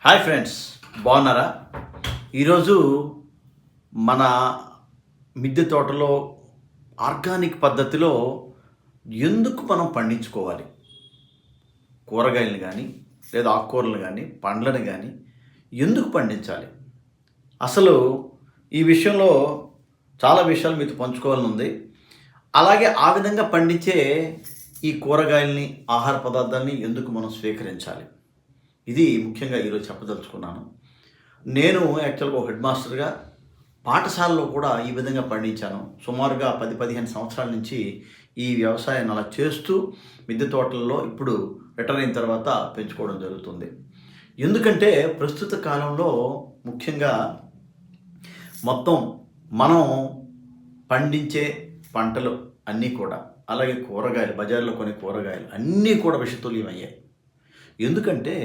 Hi friends, బాగున్నారా? ఈరోజు మన మిద్దె తోటలో ఆర్గానిక్ పద్ధతిలో ఎందుకు మనం పండించుకోవాలి? కూరగాయలను కానీ లేదా ఆకుకూరలు కానీ పండ్లను కానీ ఎందుకు పండించాలి? అసలు ఈ విషయంలో చాలా విషయాలు మీతో పంచుకోవాలని ఉంది. అలాగే ఆ విధంగా పండించే ఈ కూరగాయల్ని, ఆహార పదార్థాలని ఎందుకు మనం స్వీకరించాలి? ఇది ముఖ్యంగా ఈరోజు చెప్పదలుచుకున్నాను. నేను యాక్చువల్గా ఒక హెడ్ మాస్టర్గా పాఠశాలలో కూడా ఈ విధంగా పండించాను. సుమారుగా 10-15 సంవత్సరాల నుంచి ఈ వ్యవసాయాన్ని అలా చేస్తూ మిద్దె తోటల్లో ఇప్పుడు రిటైర్ అయిన తర్వాత పెంచుకోవడం జరుగుతుంది. ఎందుకంటే ప్రస్తుత కాలంలో ముఖ్యంగా మొత్తం మనం పండించే పంటలు అన్నీ కూడా, అలాగే కూరగాయలు, బజార్లో కొనే కూరగాయలు అన్నీ కూడా విషతుల్యమయ్యాయి. ఎందుకంటే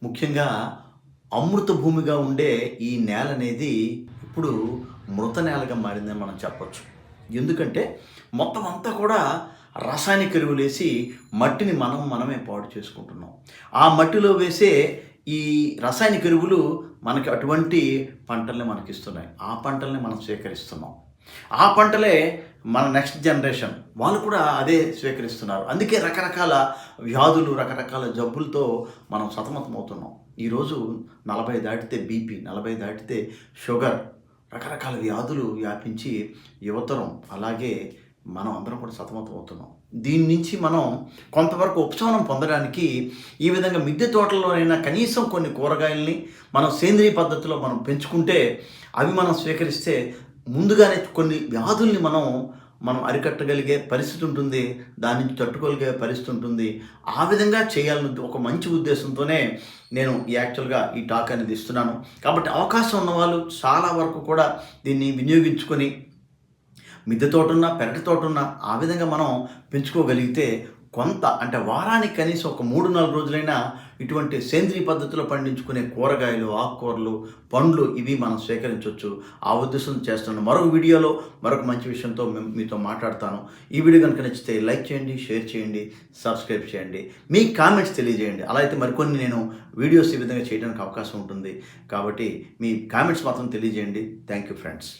ముఖ్యంగా అమృత భూమిగా ఉండే ఈ నేల అనేది ఇప్పుడు మృత నేలగా మారిందని మనం చెప్పొచ్చు. ఎందుకంటే మొత్తం అంతా కూడా రసాయనిక ఎరువులు వేసి మట్టిని మనమే పాడు చేసుకుంటున్నాం. ఆ మట్టిలో వేసే ఈ రసాయనిక ఎరువులు మనకి అటువంటి పంటల్ని మనకిస్తున్నాయి. ఆ పంటల్ని మనం స్వీకరిస్తున్నాం. ఆ పంటలే మన నెక్స్ట్ జనరేషన్ వాళ్ళు కూడా అదే స్వీకరిస్తున్నారు. అందుకే రకరకాల వ్యాధులు, రకరకాల జబ్బులతో మనం సతమతమవుతున్నాం. ఈరోజు 40 దాటితే బీపీ, 40 దాటితే షుగర్, రకరకాల వ్యాధులు వ్యాపించి యువతరం అలాగే మనం అందరం కూడా సతమతమవుతున్నాం. దీని నుంచి మనం కొంతవరకు ఉపశమనం పొందడానికి ఈ విధంగా మిద్దె తోటలోనైనా కనీసం కొన్ని కూరగాయల్ని మనం సేంద్రియ పద్ధతిలో మనం పెంచుకుంటే, అవి మనం స్వీకరిస్తే ముందుగానే కొన్ని వ్యాధుల్ని మనం అరికట్టగలిగే పరిస్థితి ఉంటుంది. దాని నుంచి తట్టుకోగలిగే పరిస్థితి ఉంటుంది. ఆ విధంగా చేయాలని ఒక మంచి ఉద్దేశంతోనే నేను యాక్చువల్గా ఈ టాక్ అనేది ఇస్తున్నాను. కాబట్టి అవకాశం ఉన్నవాళ్ళు చాలా వరకు కూడా దీన్ని వినియోగించుకొని మిద్దె తోటున్నా, పెరటి తోటున్నా ఆ విధంగా మనం పెంచుకోగలిగితే కొంత అంటే వారానికి కనీసం ఒక 3-4 రోజులైనా ఇటువంటి సేంద్రియ పద్ధతిలో పండించుకునే కూరగాయలు, ఆకుకూరలు, పండ్లు ఇవి మనం స్వీకరించవచ్చు. ఆ ఉద్దేశం చేస్తున్నాను. మరొక వీడియోలో మరొక మంచి విషయంతో మీతో మాట్లాడతాను. ఈ వీడియో కనుక నచ్చితే లైక్ చేయండి, షేర్ చేయండి, సబ్స్క్రైబ్ చేయండి. మీ కామెంట్స్ తెలియజేయండి. అలా అయితే మరికొన్ని నేను వీడియోస్ ఈ విధంగా చేయడానికి అవకాశం ఉంటుంది. కాబట్టి మీ కామెంట్స్ మాత్రం తెలియజేయండి. Thank you friends.